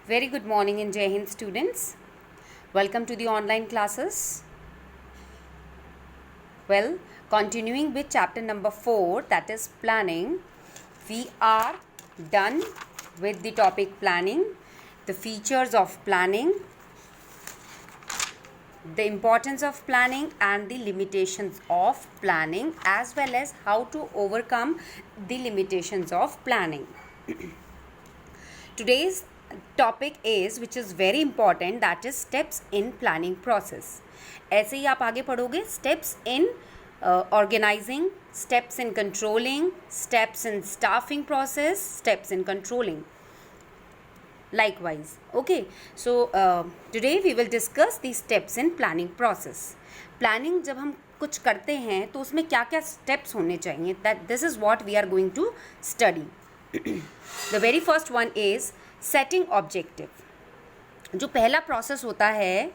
Very good morning and Jai Hind students. Welcome to the online classes. Well, continuing with chapter number 4, that is planning. We are done with the topic planning, the features of planning, the importance of planning and the limitations of planning, as well as how to overcome the limitations of planning. Today's topic is, which is very important, that is steps in planning process. ऐसे ही आप आगे पढ़ोगे, steps in organizing, steps in controlling, steps in staffing process, steps in controlling. Likewise, okay, so today we will discuss the steps in planning process. Planning जब हम कुछ करते हैं तो उसमें क्या क्या steps होने चाहिए, that this is what we are going to study. The very first one is setting objective. जो पहला प्रोसेस होता है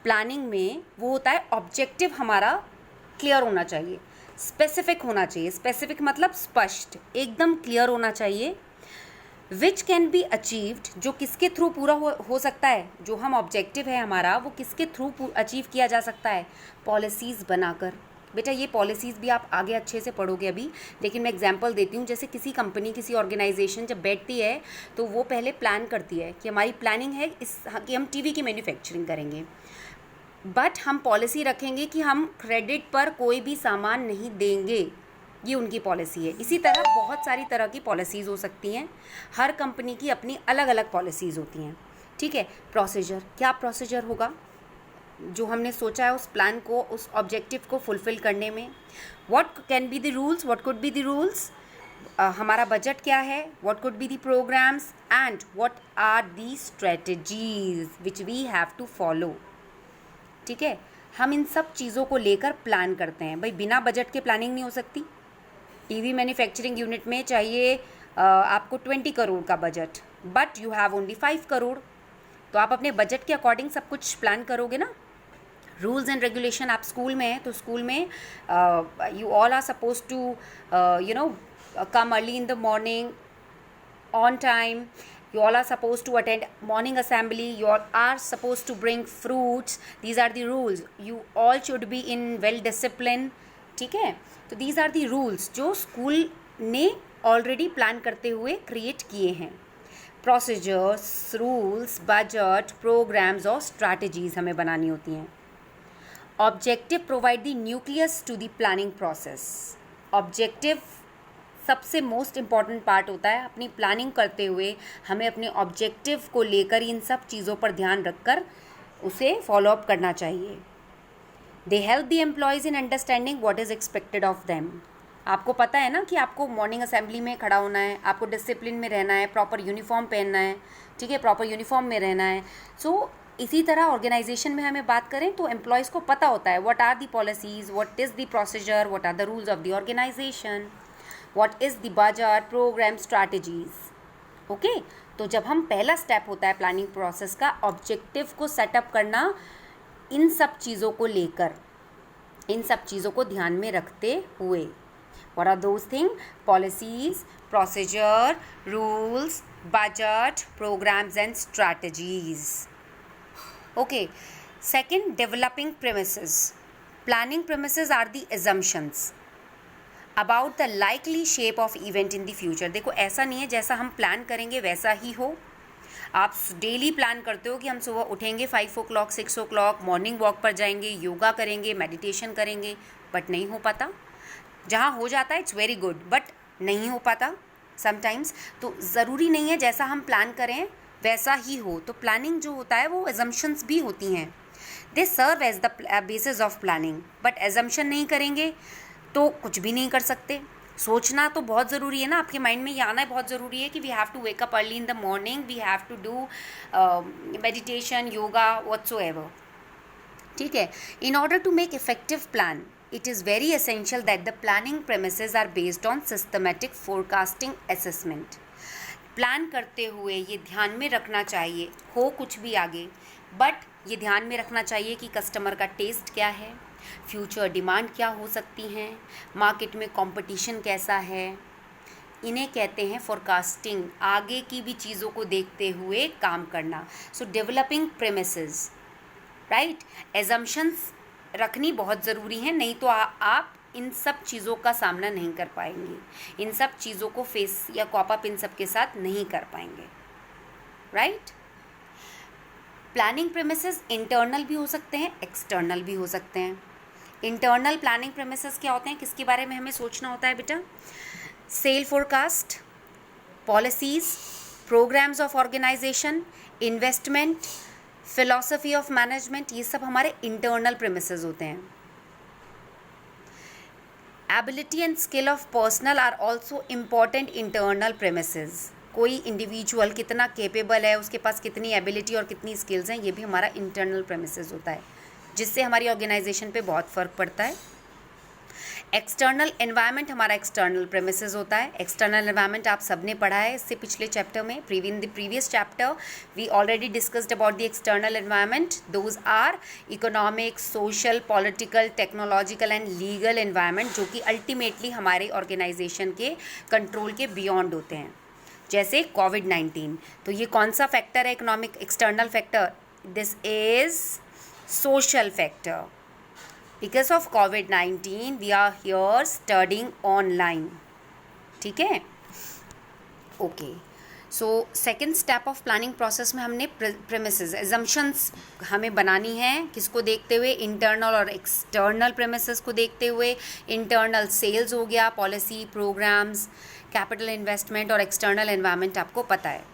प्लानिंग में वो होता है ऑब्जेक्टिव हमारा क्लियर होना चाहिए, स्पेसिफिक होना चाहिए. स्पेसिफिक मतलब स्पष्ट, एकदम क्लियर होना चाहिए. विच कैन बी अचीव्ड, जो किसके थ्रू पूरा हो सकता है. जो हम ऑब्जेक्टिव है हमारा वो किसके थ्रू अचीव किया जा सकता है, पॉलिसीज़ बनाकर. बेटा ये पॉलिसीज़ भी आप आगे अच्छे से पढ़ोगे अभी, लेकिन मैं एग्जांपल देती हूँ. जैसे किसी कंपनी, किसी ऑर्गेनाइजेशन जब बैठती है तो वो पहले प्लान करती है कि हमारी प्लानिंग है कि हम टीवी की मैन्युफैक्चरिंग करेंगे, बट हम पॉलिसी रखेंगे कि हम क्रेडिट पर कोई भी सामान नहीं देंगे. ये उनकी पॉलिसी है. इसी तरह बहुत सारी तरह की पॉलिसीज़ हो सकती हैं. हर कंपनी की अपनी अलग अलग पॉलिसीज़ होती हैं. ठीक है. प्रोसीजर, क्या प्रोसीजर होगा जो हमने सोचा है उस प्लान को, उस ऑब्जेक्टिव को फुलफ़िल करने में. What can be the rules, what could be the rules. हमारा बजट क्या है, what could be the programs and what are the strategies which we have to follow. ठीक है. हम इन सब चीज़ों को लेकर प्लान करते हैं. भाई बिना बजट के प्लानिंग नहीं हो सकती. टीवी मैन्युफैक्चरिंग यूनिट में चाहिए आपको 20 करोड़ का budget, but you have only 5 crore. तो आप अपने बजट के अकॉर्डिंग सब कुछ प्लान करोगे ना. रूल्स एंड रेगुलेशन, आप स्कूल में हैं तो स्कूल में you all are suppose to come early in the morning on time. You all are supposed to attend morning assembly. You all are supposed to bring fruits. These are the rules. You all should be in well discipline. ठीक है. तो these are the rules जो स्कूल ने already plan करते हुए create किए हैं. प्रोसीजर्स, रूल्स, बजट, प्रोग्राम्स और स्ट्रैटेजीज हमें बनानी होती हैं. Objective provide the nucleus to the planning process. Objective सबसे मोस्ट इम्पॉर्टेंट पार्ट होता है. अपनी प्लानिंग करते हुए हमें अपने ऑब्जेक्टिव को लेकर इन सब चीज़ों पर ध्यान रखकर उसे फॉलोअप करना चाहिए. They help the employees in understanding what is expected of them. आपको पता है ना कि आपको मॉर्निंग असेंबली में खड़ा होना है, आपको डिसिप्लिन में रहना है, प्रॉपर यूनिफॉर्म पहनना है. ठीक है, प्रॉपर यूनिफॉर्म में रहना है. सो इसी तरह ऑर्गेनाइजेशन में हमें बात करें तो एम्प्लॉयज़ को पता होता है what are the policies, what is the procedure, what are the rules of the organization, what is the budget, program, strategies. Okay. तो जब हम पहला स्टेप होता है प्लानिंग प्रोसेस का, ऑब्जेक्टिव को सेटअप करना, इन सब चीज़ों को लेकर, इन सब चीज़ों को ध्यान में रखते हुए. what are those things? policies, procedure, rules, budget, programs and strategies. okay. second, developing premises. planning premises are the assumptions about the likely shape of event in the future. देखो ऐसा नहीं है जैसा हम प्लान करेंगे वैसा ही हो. आप डेली प्लान करते हो कि हम सुबह उठेंगे 5 o'clock 6 o'clock, मॉर्निंग वॉक पर जाएंगे, योगा करेंगे, मेडिटेशन करेंगे, बट नहीं हो पाता. जहाँ हो जाता है इट्स वेरी गुड, बट नहीं हो पाता समटाइम्स. तो ज़रूरी नहीं है जैसा हम प्लान करें वैसा ही हो. तो प्लानिंग जो होता है वो एजम्पशंस भी होती हैं. They serve as the basis of planning, but assumption नहीं करेंगे तो कुछ भी नहीं कर सकते. सोचना तो बहुत ज़रूरी है ना, आपके माइंड में ये आना बहुत ज़रूरी है कि we have to wake up early in the morning, we have to do meditation, yoga, whatsoever. ठीक है. In order to make effective plan, it is very essential that the planning premises are based on systematic forecasting assessment. Plan करते हुए ये ध्यान में रखना चाहिए, हो कुछ भी आगे, बट ये ध्यान में रखना चाहिए कि कस्टमर का टेस्ट क्या है, फ्यूचर डिमांड क्या हो सकती हैं, मार्केट में कंपटीशन कैसा है, इन्हें कहते हैं फोरकास्टिंग, आगे की भी चीज़ों को देखते हुए काम करना। सो डेवलपिंग प्रेमिसेस, राइट। एजम्पशंस रखनी बहुत ज़रूरी है, नहीं तो आप इन सब चीज़ों का सामना नहीं कर पाएंगे, इन सब चीज़ों को फेस या कॉप अप इन सब के साथ नहीं कर पाएंगे, राइट। प्लानिंग प्रेमिसेस इंटरनल भी हो सकते हैं, एक्सटर्नल भी हो सकते हैं। इंटरनल प्लानिंग प्रेमिसेस क्या होते हैं, किसके बारे में हमें सोचना होता है बेटा? Sale forecast, policies, programs of organization, investment, philosophy of management, ये सब हमारे इंटरनल प्रेमिसेस होते हैं। Ability and skill of personal are also important internal premises. कोई इंडिविजुअल कितना केपेबल है, उसके पास कितनी एबिलिटी और कितनी स्किल्स हैं, ये भी हमारा इंटरनल प्रेमिसेस होता है, जिससे हमारी ऑर्गेनाइजेशन पे बहुत फ़र्क पड़ता है। एक्सटर्नल एनवायरनमेंट हमारा एक्सटर्नल प्रेमिसेस होता है। एक्सटर्नल एनवायरनमेंट आप सबने पढ़ा है इससे पिछले चैप्टर में, in the previous chapter we already discussed about the external environment. Those are economic, social, political, technological and legal environment, जो कि अल्टीमेटली हमारे ऑर्गेनाइजेशन के कंट्रोल के बियॉन्ड होते हैं। जैसे कोविड-19, तो ये कौन सा फैक्टर है economic external factor? This is social factor. Because of COVID-19 we are here studying online, ठीक है? Okay, so second step of planning process में हमने प्रेमिसेस, एजम्पशंस हमें बनानी है, किसको देखते हुए? इंटरनल और एक्सटर्नल प्रेमिसेस को देखते हुए। इंटरनल सेल्स हो गया, पॉलिसी, प्रोग्राम्स, कैपिटल इन्वेस्टमेंट, और एक्सटर्नल एनवायरनमेंट आपको पता है।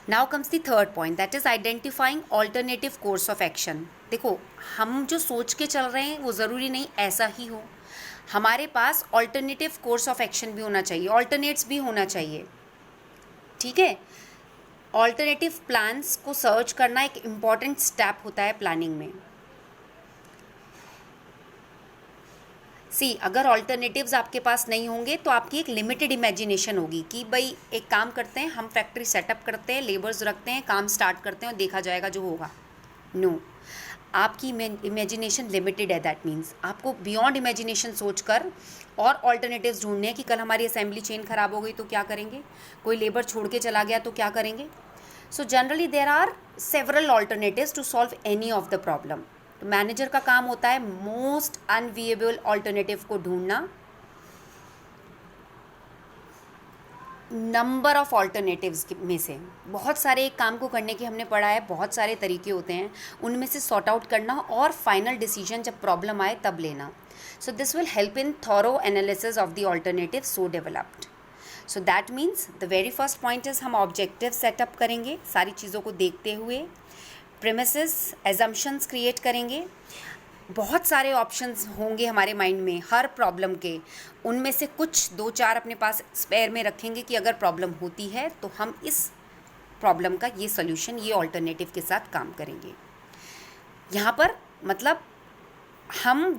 Now comes the third point, that is identifying alternative course of action. देखो, हम जो सोच के चल रहे हैं वो ज़रूरी नहीं ऐसा ही हो, हमारे पास ऑल्टरनेटिव कोर्स ऑफ एक्शन भी होना चाहिए, ऑल्टरनेट्स भी होना चाहिए, ठीक है। ऑल्टरनेटिव प्लान्स को सर्च करना एक इम्पॉर्टेंट स्टेप होता है प्लानिंग में। सी, अगर ऑल्टरनेटिव्स आपके पास नहीं होंगे तो आपकी एक लिमिटेड इमेजिनेशन होगी कि भाई एक काम करते हैं, हम फैक्ट्री सेटअप करते हैं, लेबर्स रखते हैं, काम स्टार्ट करते हैं और देखा जाएगा जो होगा। नो, आपकी इमेजिनेशन लिमिटेड है। दैट मीन्स आपको बियॉन्ड इमेजिनेशन सोच कर और ऑल्टरनेटिव्स ढूंढने हैं कि कल हमारी असेंबली चेन ख़राब हो गई तो क्या करेंगे, कोई लेबर छोड़ के चला गया तो क्या करेंगे। So generally there are several alternatives to solve any of the problem. तो मैनेजर का काम होता है मोस्ट अनविएबल ऑल्टरनेटिव को ढूंढना, नंबर ऑफ ऑल्टरनेटिव्स में से। बहुत सारे एक काम को करने के हमने पढ़ा है, बहुत सारे तरीके होते हैं, उनमें से सॉर्ट आउट करना और फाइनल डिसीजन जब प्रॉब्लम आए तब लेना। So this will help in thorough analysis of the alternative so developed. So that means the very first point is हम ऑब्जेक्टिव सेटअप करेंगे, सारी चीज़ों को देखते हुए प्रेमिसेस, एजम्पशंस क्रिएट करेंगे। बहुत सारे ऑप्शंस होंगे हमारे माइंड में हर प्रॉब्लम के, उनमें से कुछ 2-4 अपने पास स्पेयर में रखेंगे कि अगर प्रॉब्लम होती है तो हम इस प्रॉब्लम का ये सॉल्यूशन, ये ऑल्टरनेटिव के साथ काम करेंगे। यहाँ पर मतलब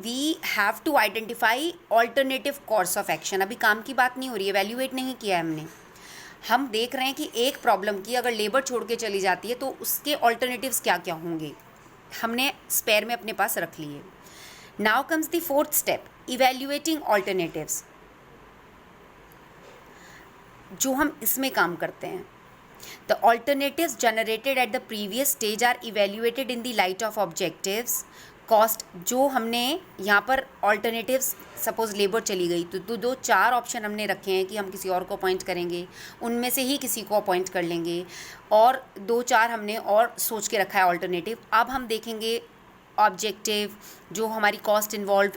we have to identify alternative course of action. अभी काम की बात नहीं हो रही है, वैल्यूएट नहीं किया है हमने, हम देख रहे हैं कि एक प्रॉब्लम की अगर लेबर छोड़ के चली जाती है तो उसके ऑल्टरनेटिव्स क्या क्या होंगे, हमने स्पेयर में अपने पास रख लिए। Now comes the fourth step, evaluating alternatives. जो हम इसमें काम करते हैं, the alternatives generated at the previous stage are evaluated in the light of objectives, cost. जो हमने यहाँ पर ऑल्टरनेटिव्स, सपोज लेबर चली गई तो 2-4 ऑप्शन हमने रखे हैं कि हम किसी और को अपॉइंट करेंगे, उनमें से ही किसी को अपॉइंट कर लेंगे, और 2-4 हमने और सोच के रखा है ऑल्टरनेटिव। अब हम देखेंगे ऑब्जेक्टिव, जो हमारी कॉस्ट इन्वॉल्व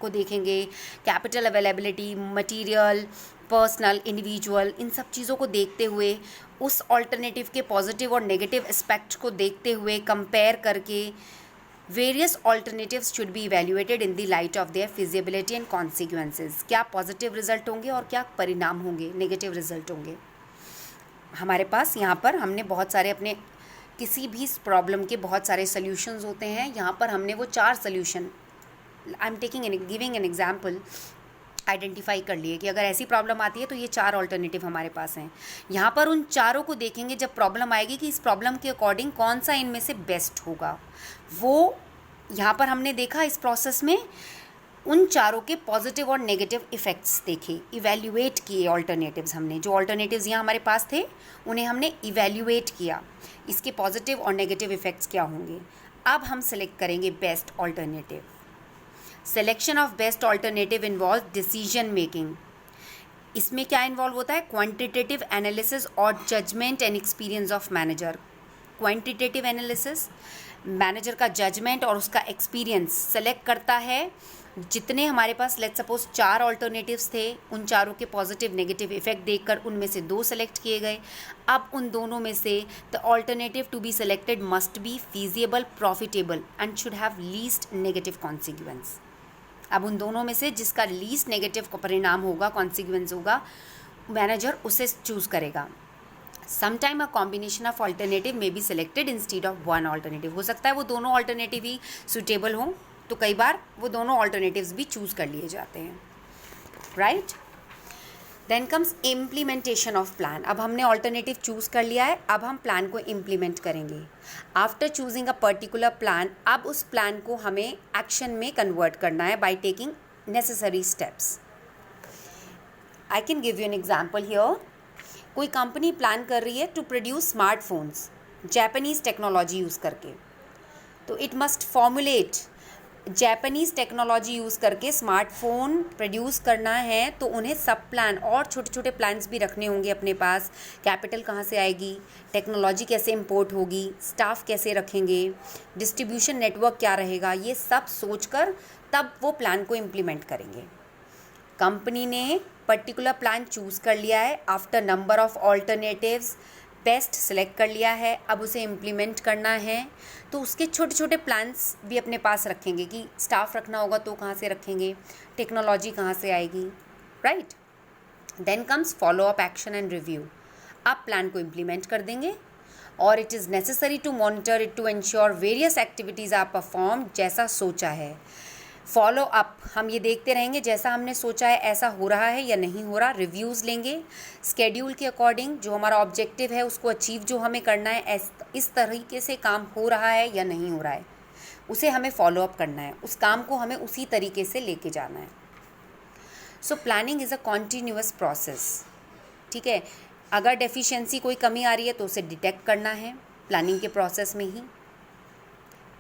को देखेंगे, capital availability, material, personal, individual, इन सब चीज़ों को देखते हुए, उस ऑल्टरनेटिव के पॉजिटिव और नेगेटिव एस्पेक्ट को देखते हुए, कंपेयर करके, various alternatives should be evaluated in the light of their feasibility and consequences. क्या पॉजिटिव रिजल्ट होंगे और क्या परिणाम होंगे, नेगेटिव रिजल्ट होंगे। हमारे पास यहाँ पर हमने बहुत सारे अपने किसी भी प्रॉब्लम के बहुत सारे सॉल्यूशंस होते हैं, यहाँ पर हमने वो 4 solution, I am giving an example, identify कर लिए कि अगर ऐसी प्रॉब्लम आती है तो ये 4 ऑल्टरनेटिव हमारे पास हैं। यहाँ पर उन चारों को देखेंगे जब प्रॉब्लम आएगी कि इस प्रॉब्लम के अकॉर्डिंग कौन सा इनमें से बेस्ट होगा। वो यहाँ पर हमने देखा इस प्रोसेस में उन चारों के पॉजिटिव और नेगेटिव इफ़ेक्ट्स देखे, इवैल्यूएट किए ऑल्टरनेटिव्स हमने, जो ऑल्टरनेटिव्स यहाँ हमारे पास थे उन्हें हमने इवैल्यूएट किया, इसके पॉजिटिव और नेगेटिव इफ़ेक्ट्स क्या होंगे। अब हम सेलेक्ट करेंगे best alternative. Selection of best alternative involve decision making. इसमें क्या इन्वॉल्व होता है, क्वांटिटेटिव एनालिसिस और judgement and experience of manager. Quantitative analysis, manager का जजमेंट और उसका एक्सपीरियंस सेलेक्ट करता है। जितने हमारे पास लेट्स सपोज 4 ऑल्टरनेटिव्स थे, उन चारों के पॉजिटिव नेगेटिव इफेक्ट देखकर उनमें से 2 सेलेक्ट किए गए। अब उन दोनों में से the alternative to be selected must be feasible, profitable and should have least negative consequence. अब उन दोनों में से जिसका लीस्ट नेगेटिव परिणाम होगा, कॉन्सिक्वेंस होगा, मैनेजर उसे चूज़ करेगा। Sometime a combination of alternative may be selected instead of one alternative. हो सकता है वो दोनों ऑल्टरनेटिव ही सुटेबल हों, तो कई बार वो दोनों ऑल्टरनेटिव्स भी चूज़ कर लिए जाते हैं, right. Then comes implementation of plan. अब हमने ऑल्टरनेटिव चूज़ कर लिया है, अब हम प्लान को इम्प्लीमेंट करेंगे। After choosing a particular plan, अब उस प्लान को हमें एक्शन में कन्वर्ट करना है by taking necessary steps. I can give you an example here. कोई कंपनी प्लान कर रही है to produce smartphones Japanese technology use करके, तो it must formulate Japanese technology use करके स्मार्टफोन प्रोड्यूस करना है, तो उन्हें सब प्लान और छोटे छोटे प्लान्स भी रखने होंगे अपने पास। कैपिटल कहाँ से आएगी, टेक्नोलॉजी कैसे इंपोर्ट होगी, स्टाफ कैसे रखेंगे, डिस्ट्रीब्यूशन नेटवर्क क्या रहेगा, ये सब सोचकर तब वो प्लान को इम्प्लीमेंट करेंगे। कंपनी ने पर्टिकुलर प्लान चूज़ कर लिया है, after number of alternatives best select कर लिया है, अब उसे इम्प्लीमेंट करना है, तो उसके छोटे छोटे प्लान्स भी अपने पास रखेंगे कि स्टाफ रखना होगा तो कहाँ से रखेंगे, टेक्नोलॉजी कहाँ से आएगी, right. Then comes follow up, action and review. अब प्लान को इम्प्लीमेंट कर देंगे और it is necessary to monitor it to ensure various activities are perform जैसा सोचा है। फॉलो अप, हम ये देखते रहेंगे जैसा हमने सोचा है ऐसा हो रहा है या नहीं हो रहा। रिव्यूज़ लेंगे स्केड्यूल के अकॉर्डिंग, जो हमारा ऑब्जेक्टिव है उसको अचीव जो हमें करना है, इस तरीके से काम हो रहा है या नहीं हो रहा है, उसे हमें फॉलो अप करना है, उस काम को हमें उसी तरीके से लेके जाना है। So planning is a continuous process, ठीक है। अगर डेफिशिएंसी कोई कमी आ रही है तो उसे डिटेक्ट करना है प्लानिंग के प्रोसेस में ही।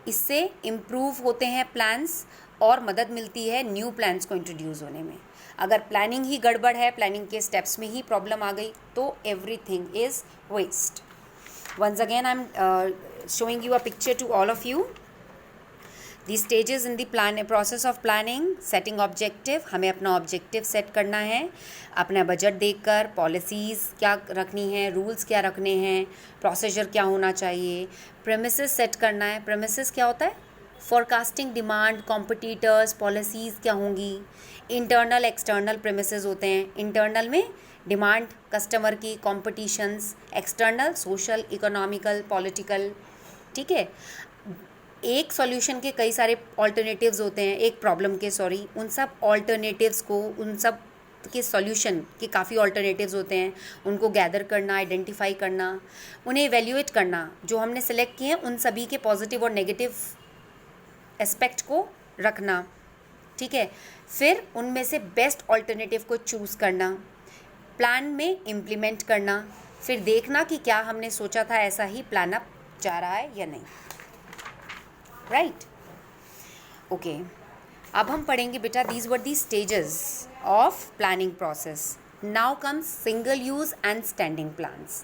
इससे इम्प्रूव होते हैं प्लान्स और मदद मिलती है न्यू प्लान्स को इंट्रोड्यूस होने में। अगर प्लानिंग ही गड़बड़ है, प्लानिंग के स्टेप्स में ही प्रॉब्लम आ गई, तो everything is waste. Once again I am showing you a picture to all of you. The stages in the process of planning, setting objective, हमें अपना ऑब्जेक्टिव सेट करना है अपना बजट देखकर, पॉलिसीज़ क्या रखनी है, रूल्स क्या रखने हैं, प्रोसीजर क्या होना चाहिए, प्रेमिसेस सेट करना है। प्रेमिसेस क्या होता है, फोरकास्टिंग डिमांड, कॉम्पिटिटर्स, पॉलिसीज़ क्या होंगी। इंटरनल एक्सटर्नल प्रेमिसेस होते हैं, इंटरनल में डिमांड कस्टमर की, competitions, external social, economical, political, ठीक है। एक सॉल्यूशन के कई सारे ऑल्टरनेटिव्स होते हैं, एक प्रॉब्लम के उन सब ऑल्टरनेटिव्स को, उन सब के सॉल्यूशन के काफ़ी ऑल्टरनेटिव्स होते हैं, उनको गैदर करना, आइडेंटिफाई करना, उन्हें इवेल्यूएट करना, जो हमने सेलेक्ट किए हैं उन सभी के पॉजिटिव और नेगेटिव एस्पेक्ट को रखना, ठीक है। फिर उनमें से बेस्ट ऑल्टरनेटिव को चूज़ करना, प्लान में इम्प्लीमेंट करना, फिर देखना कि क्या हमने सोचा था ऐसा ही प्लान अप जा रहा है या नहीं, राइट। ओके, अब हम पढ़ेंगे बेटा, these were the stages of planning process. Now comes single use and standing plans.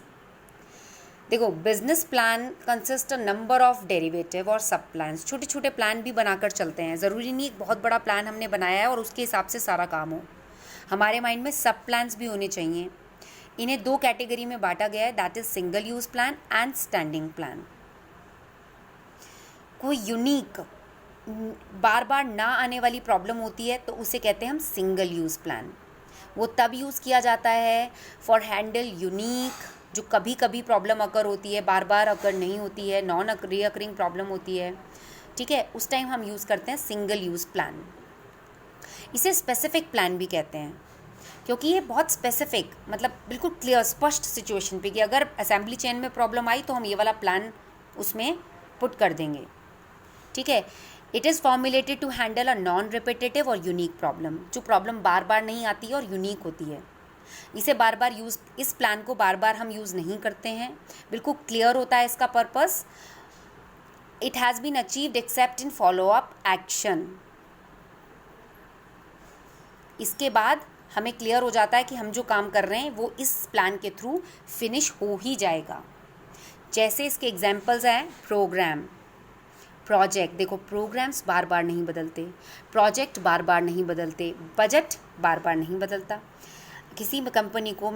देखो, business plan consist a number of derivative और सब प्लान्स। छोटे छोटे प्लान भी बनाकर चलते हैं, ज़रूरी नहीं एक बहुत बड़ा प्लान हमने बनाया है और उसके हिसाब से सारा काम हो। हमारे माइंड में सब प्लान्स भी होने चाहिए। इन्हें 2 कैटेगरी में बांटा गया है, that is single use plan and standing plan. कोई यूनिक बार बार ना आने वाली प्रॉब्लम होती है तो उसे कहते हैं हम सिंगल यूज़ प्लान। वो तब यूज़ किया जाता है फॉर हैंडल यूनिक, जो कभी कभी प्रॉब्लम अकर होती है, बार बार अकर नहीं होती है, नॉन रीअकरिंग प्रॉब्लम होती है, ठीक है। उस टाइम हम यूज़ करते हैं सिंगल यूज़ प्लान। इसे स्पेसिफिक प्लान भी कहते हैं क्योंकि ये बहुत स्पेसिफिक, मतलब बिल्कुल क्लियर, स्पष्ट सिचुएशन पे कि अगर असेंबली चेन में प्रॉब्लम आई तो हम ये वाला प्लान उसमें पुट कर देंगे, ठीक है। It is formulated to handle a non repetitive और यूनिक प्रॉब्लम, जो प्रॉब्लम बार बार नहीं आती है और यूनिक होती है। इसे बार बार यूज़, इस प्लान को बार बार हम यूज़ नहीं करते हैं, बिल्कुल क्लियर होता है इसका purpose. It has been achieved except in follow up action. इसके बाद हमें क्लियर हो जाता है कि हम जो काम कर रहे हैं वो इस प्लान के थ्रू फिनिश हो ही जाएगा। जैसे इसके एग्जाम्पल्स हैं प्रोग्राम, प्रोजेक्ट, देखो प्रोग्राम्स बार बार नहीं बदलते, प्रोजेक्ट बार बार नहीं बदलते, बजट बार बार नहीं बदलता। किसी कंपनी को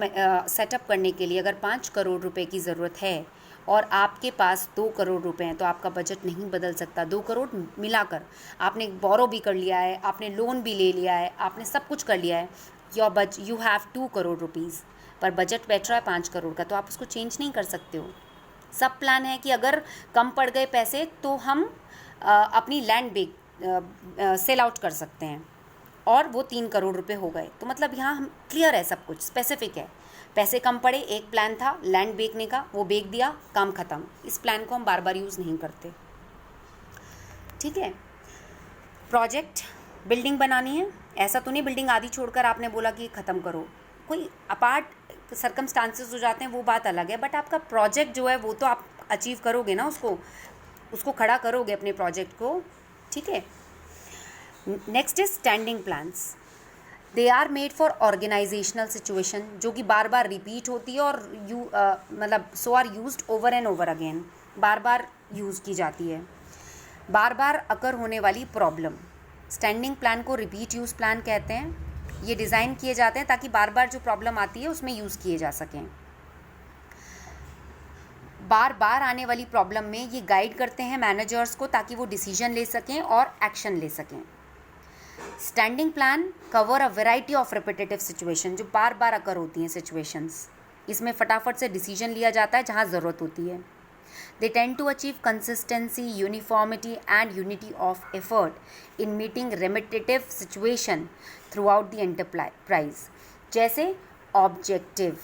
सेटअप करने के लिए अगर 5 करोड़ रुपए की ज़रूरत है और आपके पास 2 करोड़ रुपए हैं तो आपका बजट नहीं बदल सकता। 2 करोड़ मिलाकर आपने बोरो भी कर लिया है, आपने लोन भी ले लिया है, आपने सब कुछ कर लिया है, यू हैव 2 करोड़ रुपीज़, पर बजट बैठ रहा है 5 करोड़ का, तो आप उसको चेंज नहीं कर सकते हो। सब प्लान है कि अगर कम पड़ गए पैसे तो हम अपनी लैंड सेल आउट कर सकते हैं, और वो 3 करोड़ रुपए हो गए। तो मतलब यहाँ हम क्लियर है, सब कुछ स्पेसिफिक है। पैसे कम पड़े, एक प्लान था लैंड बेचने का, वो बेच दिया, काम ख़त्म। इस प्लान को हम बार बार यूज़ नहीं करते, ठीक है। प्रोजेक्ट, बिल्डिंग बनानी है, ऐसा तो नहीं बिल्डिंग आधी छोड़कर आपने बोला कि ख़त्म करो, कोई अपार्ट सर्कमस्टांसेस हो जाते हैं, वो बात अलग है। बट आपका प्रोजेक्ट जो है वो तो आप अचीव करोगे ना, उसको खड़ा करोगे अपने प्रोजेक्ट को, ठीक है। Next is standing plans. They are made for organizational situation, जो कि बार बार रिपीट होती है और मतलब so are used over and over again, बार बार यूज़ की जाती है। बार बार अकर होने वाली प्रॉब्लम, स्टैंडिंग प्लान को रिपीट यूज़ प्लान कहते हैं। ये डिज़ाइन किए जाते हैं ताकि बार बार जो प्रॉब्लम आती है उसमें यूज़ किए जा सकें। बार बार आने वाली प्रॉब्लम में ये गाइड करते हैं मैनेजर्स को ताकि वो डिसीजन ले सकें और एक्शन ले सकें। Standing plan cover a variety of repetitive situation, जो बार बार अकर होती हैं सिचुएशंस, इसमें फटाफट से डिसीजन लिया जाता है जहाँ ज़रूरत होती है। They tend to achieve consistency, uniformity and unity of effort in meeting repetitive situation throughout the enterprise. जैसे ऑब्जेक्टिव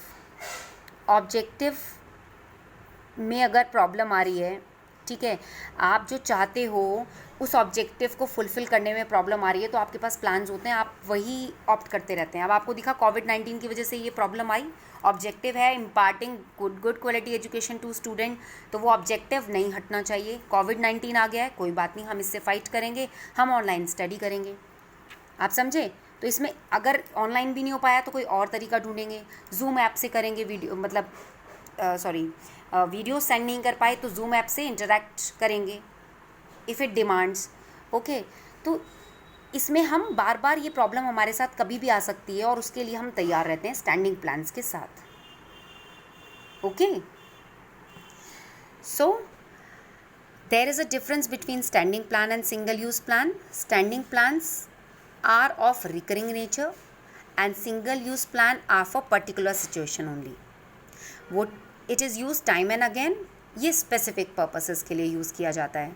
में अगर प्रॉब्लम आ रही है, ठीक है, आप जो चाहते हो उस ऑब्जेक्टिव को फुलफ़िल करने में प्रॉब्लम आ रही है, तो आपके पास प्लान्स होते हैं, आप वही ऑप्ट करते रहते हैं। अब आपको दिखा कोविड-19 की वजह से ये प्रॉब्लम आई, ऑब्जेक्टिव है imparting good quality education to student, तो वो ऑब्जेक्टिव नहीं हटना चाहिए। कोविड-19 आ गया है, कोई बात नहीं, हम इससे फाइट करेंगे, हम ऑनलाइन स्टडी करेंगे। आप समझे? तो इसमें अगर ऑनलाइन भी नहीं हो पाया तो कोई और तरीका ढूंढेंगे, जूम ऐप से करेंगे वीडियो, मतलब वीडियो सेंड नहीं कर पाए तो जूम ऐप से इंटरेक्ट करेंगे इफ़ इट डिमांड्स, ओके। तो इसमें हम बार बार ये प्रॉब्लम हमारे साथ कभी भी आ सकती है और उसके लिए हम तैयार रहते हैं स्टैंडिंग प्लान्स के साथ, okay. So there is a difference between standing plan and single use plan. Standing plans are of recurring nature and single use plan are for particular situation only. वो it is use time and again, ये specific purposes के लिए use किया जाता है।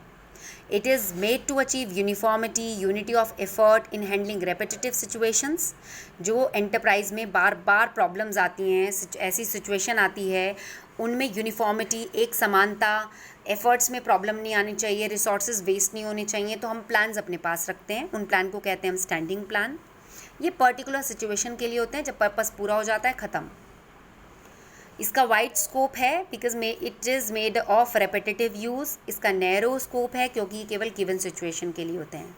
It is made to achieve uniformity, unity of effort in handling repetitive situations. जो enterprise में बार बार प्रॉब्लम्स आती हैं, ऐसी सिचुएशन आती है, उनमें यूनिफॉर्मिटी, एक समानता, एफर्ट्स में प्रॉब्लम नहीं आनी चाहिए, रिसोर्सेज वेस्ट नहीं होने चाहिए, तो हम प्लान्स अपने पास रखते हैं। उन प्लान को कहते हैं हम स्टैंडिंग प्लान। ये पर्टिकुलर सिचुएशन के लिए होते हैं, जब पर्पस पूरा हो जाता है, ख़त्म। इसका वाइड स्कोप है because it is made of repetitive use. इसका नैरो स्कोप है क्योंकि ये केवल गिवन सिचुएशन के लिए होते हैं।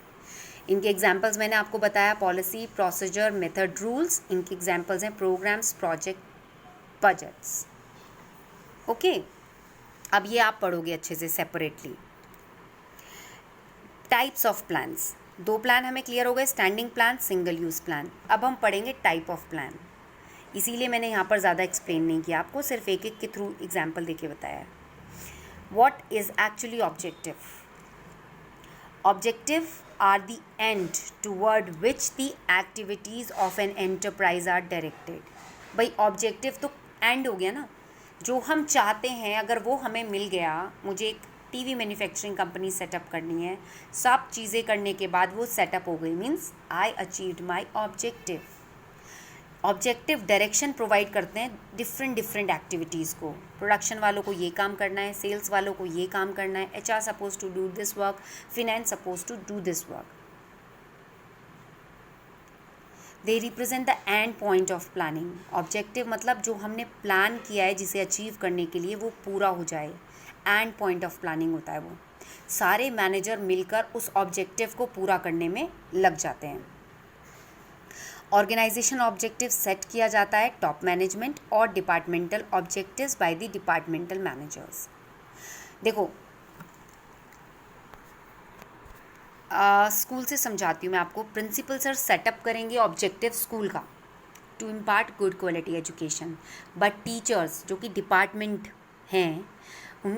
इनके एग्जांपल्स मैंने आपको बताया, पॉलिसी, प्रोसीजर, मेथड, रूल्स। इनके एग्जांपल्स हैं प्रोग्राम्स, प्रोजेक्ट, बजट्स, ओके। अब ये आप पढ़ोगे अच्छे से separately. Types of plans, 2 plan हमें क्लियर हो गए, standing plan, single use plan. अब हम पढ़ेंगे टाइप ऑफ प्लान, इसीलिए मैंने यहाँ पर ज़्यादा एक्सप्लेन नहीं किया, आपको सिर्फ एक एक के थ्रू एग्जाम्पल देके बताया है। What is actually objective? Objective are the end toward which the activities of an enterprise are directed. भाई ऑब्जेक्टिव तो एंड हो गया ना, जो हम चाहते हैं अगर वो हमें मिल गया, मुझे एक टीवी मैन्युफैक्चरिंग कंपनी सेटअप करनी है, सब चीज़ें करने के बाद वो सेटअप हो गई, means I achieved my objective. Objective direction provide करते हैं डिफरेंट डिफरेंट एक्टिविटीज़ को। प्रोडक्शन वालों को ये काम करना है, सेल्स वालों को ये काम करना है, HR suppose to do this work, finance suppose to do this work. They represent the end point of planning. Objective मतलब जो हमने प्लान किया है जिसे अचीव करने के लिए वो पूरा हो जाए, एंड पॉइंट ऑफ प्लानिंग होता है वो। सारे मैनेजर मिलकर उस ऑब्जेक्टिव को पूरा करने में लग जाते हैं। ऑर्गेनाइजेशन ऑब्जेक्टिव सेट किया जाता है टॉप मैनेजमेंट और departmental objectives by the departmental managers. देखो स्कूल से समझाती हूँ मैं आपको। प्रिंसिपल सर सेटअप करेंगे ऑब्जेक्टिव स्कूल का to impart good quality education, but teachers जो कि डिपार्टमेंट हैं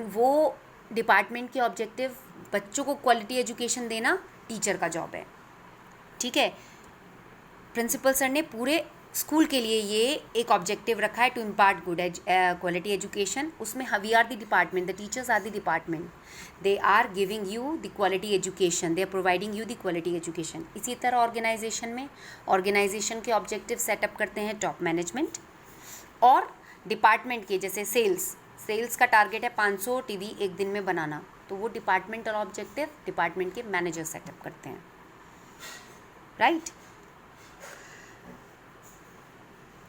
वो डिपार्टमेंट के ऑब्जेक्टिव, बच्चों को क्वालिटी एजुकेशन देना टीचर का जॉब है, ठीक है। प्रिंसिपल सर ने पूरे स्कूल के लिए ये एक ऑब्जेक्टिव रखा है to impart good quality education. उसमें we are the department, the teachers are the department, they are giving you the quality education, they are providing you the quality education. इसी तरह ऑर्गेनाइजेशन में ऑर्गेनाइजेशन के objective setup करते हैं top management, और department के जैसे सेल्स का टारगेट है 500 टीवी एक दिन में बनाना, तो वो डिपार्टमेंटल ऑब्जेक्टिव डिपार्टमेंट के मैनेजर सेटअप करते हैं, राइट।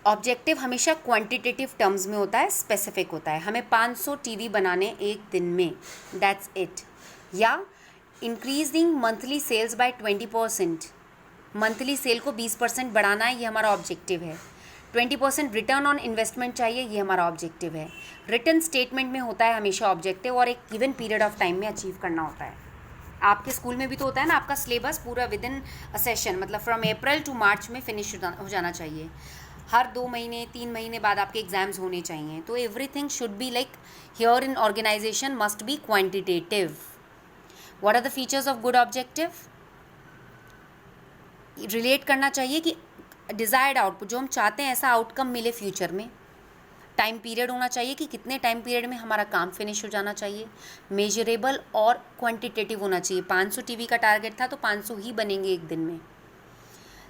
ऑब्जेक्टिव हमेशा क्वांटिटेटिव टर्म्स में होता है, स्पेसिफिक होता है। हमें 500 टीवी बनाने एक दिन में, दैट्स इट। या increasing monthly sales by 20%, monthly sale को 20% बढ़ाना है, ये हमारा ऑब्जेक्टिव है। 20% रिटर्न ऑन इन्वेस्टमेंट चाहिए, ये हमारा ऑब्जेक्टिव है। रिटर्न स्टेटमेंट में होता है हमेशा ऑब्जेक्टिव, और एक गिवन पीरियड ऑफ टाइम में अचीव करना होता है। आपके स्कूल में भी तो होता है ना, आपका सिलेबस पूरा विद इन अ सेशन, मतलब फ्रॉम अप्रैल टू मार्च में फिनिश हो जाना चाहिए। हर 2 महीने 3 महीने बाद आपके एग्जाम्स होने चाहिए। तो everything should be like here in organization must be quantitative. What are the features of good objective? Relate करना चाहिए कि डिज़ायर्ड आउटपुट, जो हम चाहते हैं ऐसा आउटकम मिले फ्यूचर में। टाइम पीरियड होना चाहिए कि कितने टाइम पीरियड में हमारा काम फिनिश हो जाना चाहिए। मेजरेबल और क्वांटिटेटिव होना चाहिए। 500 टीवी का टारगेट था तो 500 ही बनेंगे एक दिन में।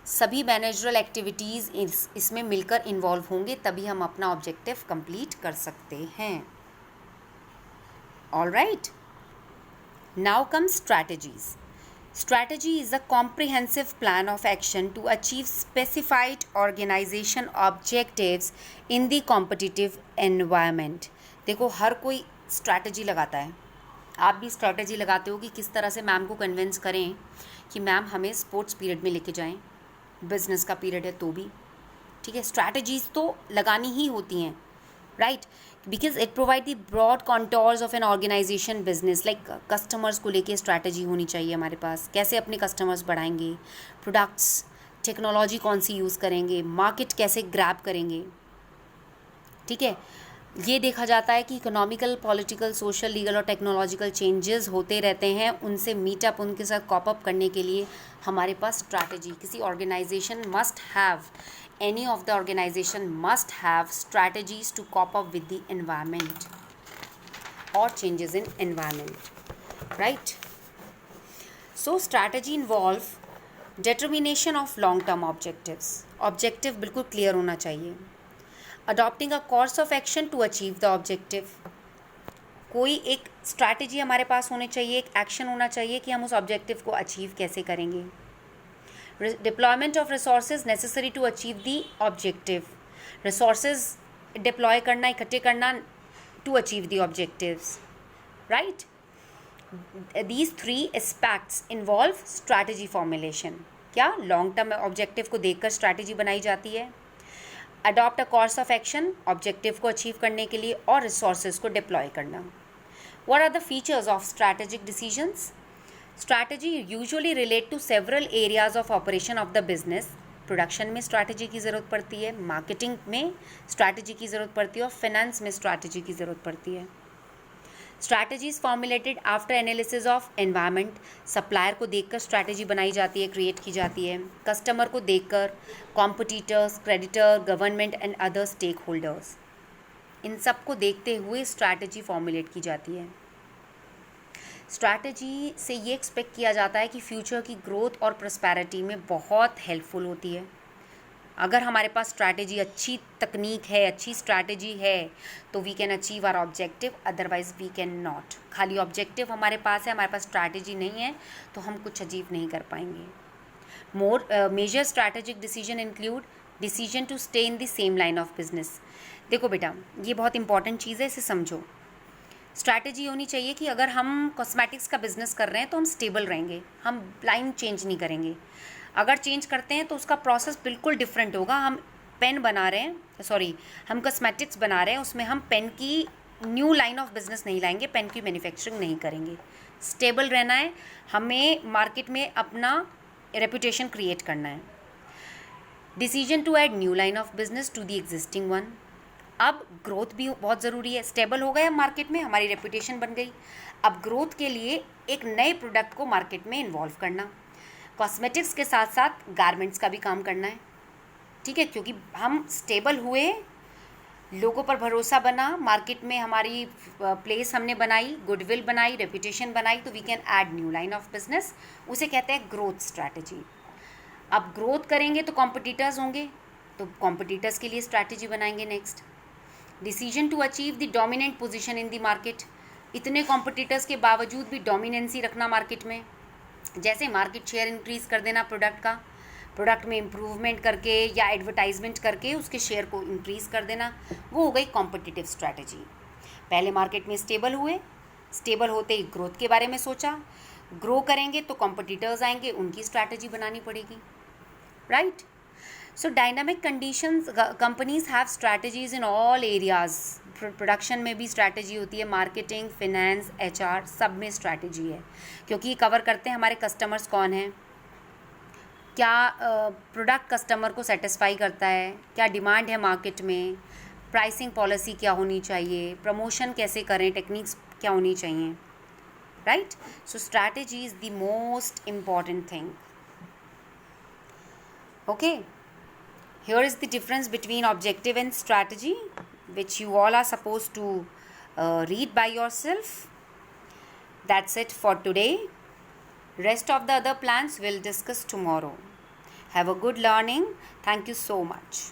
सभी मैनेजरल एक्टिविटीज़ इसमें मिलकर इन्वॉल्व होंगे, तभी हम अपना ऑब्जेक्टिव कंप्लीट कर सकते हैं। All right, now come strategies. Strategy is a comprehensive plan of action to achieve specified organization objectives in the competitive environment. देखो हर कोई स्ट्रैटेजी लगाता है, आप भी स्ट्रैटेजी लगाते हो कि किस तरह से मैम को कन्विंस करें कि मैम हमें स्पोर्ट्स पीरियड में लेके जाएं, बिजनेस का पीरियड है तो भी, ठीक है। स्ट्रैटेजीज तो लगानी ही होती हैं, right, because it provide the broad contours of an organization business. Like customers को लेके स्ट्रैटेजी होनी चाहिए हमारे पास, कैसे अपने कस्टमर्स बढ़ाएंगे, प्रोडक्ट्स, टेक्नोलॉजी कौन सी यूज़ करेंगे, मार्केट कैसे ग्रैब करेंगे, ठीक है। ये देखा जाता है कि इकोनॉमिकल, पॉलिटिकल, सोशल, लीगल और टेक्नोलॉजिकल चेंजेस होते रहते हैं, उनसे मीटअप, उनके साथ कॉपअप करने के लिए हमारे पास स्ट्रैटेजी, किसी organization must have, any of the organization must have strategies to cope up with the environment or changes in environment, right? So strategy involve determination of long term objectives. Objective बिल्कुल clear होना चाहिए. Adopting a course of action to achieve the objective. कोई एक strategy हमारे पास होनी चाहिए, एक action होना चाहिए कि हम उस objective को achieve कैसे करेंगे. Deployment of resources necessary to achieve the objective. Resources deploy करना, इकट्ठे करना to achieve the objectives, right? These 3 aspects involve strategy formulation. क्या लॉन्ग टर्म ऑब्जेक्टिव को देखकर स्ट्रैटेजी बनाई जाती है, adopt a course of action objective को अचीव करने के लिए, और रिसोर्सेज को डिप्लॉय करना. What are the features of strategic decisions? Strategy usually relate to several areas of operation of the business. Production में स्ट्रैटेजी की ज़रूरत पड़ती है, मार्केटिंग में स्ट्रैटेजी की ज़रूरत पड़ती है, और फाइनेंस में स्ट्रैटेजी की ज़रूरत पड़ती है. Strategies formulated after analysis of environment. Supplier को देखकर स्ट्रैटेजी बनाई जाती है, क्रिएट की जाती है. कस्टमर को देखकर, competitors, creditor, government and other stakeholders, इन सब को देखते हुए स्ट्रैटेजी फॉर्मुलेट की जाती है. स्ट्रैटेजी से ये एक्सपेक्ट किया जाता है कि फ्यूचर की ग्रोथ और प्रॉस्पेरिटी में बहुत हेल्पफुल होती है. अगर हमारे पास स्ट्रैटेजी, अच्छी तकनीक है, अच्छी स्ट्रैटेजी है, तो we can achieve our objective, otherwise we can not. खाली ऑब्जेक्टिव हमारे पास है, हमारे पास स्ट्रैटेजी नहीं है, तो हम कुछ अचीव नहीं कर पाएंगे। More major strategic decision include decision to stay in the same line of business. देखो बेटा, ये बहुत इंपॉर्टेंट चीज़ है, इसे समझो। स्ट्रैटेजी होनी चाहिए कि अगर हम कॉस्मेटिक्स का बिजनेस कर रहे हैं तो हम स्टेबल रहेंगे, हम लाइन चेंज नहीं करेंगे। अगर चेंज करते हैं तो उसका प्रोसेस बिल्कुल डिफरेंट होगा। हम पेन बना रहे हैं, सॉरी, हम कॉस्मेटिक्स बना रहे हैं, उसमें हम पेन की न्यू लाइन ऑफ बिजनेस नहीं लाएंगे, पेन की मैन्युफैक्चरिंग नहीं करेंगे। स्टेबल रहना है, हमें मार्केट में अपना रेपुटेशन क्रिएट करना है। Decision to add new line of business to the existing one. अब ग्रोथ भी बहुत ज़रूरी है। स्टेबल हो गए हम मार्केट में, हमारी रेपुटेशन बन गई। अब ग्रोथ के लिए एक नए प्रोडक्ट को मार्केट में इन्वॉल्व करना, कॉस्मेटिक्स के साथ साथ गारमेंट्स का भी काम करना है, ठीक है, क्योंकि हम स्टेबल हुए, लोगों पर भरोसा बना, मार्केट में हमारी प्लेस हमने बनाई, गुडविल बनाई, रेपुटेशन बनाई, तो we can add new line of business. उसे कहते हैं ग्रोथ स्ट्रैटेजी। अब ग्रोथ करेंगे तो कॉम्पिटिटर्स होंगे, तो कॉम्पिटिटर्स के लिए स्ट्रैटेजी बनाएंगे। Next, decision to achieve the dominant position in the market. इतने कॉम्पिटिटर्स के बावजूद भी डोमिनेंसी रखना मार्केट में, जैसे मार्केट शेयर इंक्रीज़ कर देना प्रोडक्ट का, प्रोडक्ट में इम्प्रूवमेंट करके या एडवर्टाइजमेंट करके उसके शेयर को इंक्रीज़ कर देना, वो हो गई कॉम्पिटिटिव स्ट्रैटेजी। पहले मार्केट में स्टेबल हुए, स्टेबल होते ही ग्रोथ के बारे में सोचा, ग्रो करेंगे तो कॉम्पिटिटर्स आएंगे, उनकी स्ट्रैटेजी बनानी पड़ेगी, right. So dynamic conditions, companies have strategies in all areas. Production में भी स्ट्रैटेजी होती है, मार्केटिंग, फिनेंस, HR, सब में स्ट्रैटेजी है, क्योंकि ये कवर करते हैं हमारे कस्टमर्स कौन हैं, क्या प्रोडक्ट कस्टमर को सेटिस्फाई करता है, क्या डिमांड है मार्केट में, प्राइसिंग पॉलिसी क्या होनी चाहिए, प्रमोशन कैसे करें, टेक्निक्स क्या होनी चाहिए, right. So strategy is the most important thing. Okay, here is the difference between objective and strategy, which you all are supposed to read by yourself. That's it for today. Rest of the other plans we'll discuss tomorrow. Have a good learning. Thank you so much.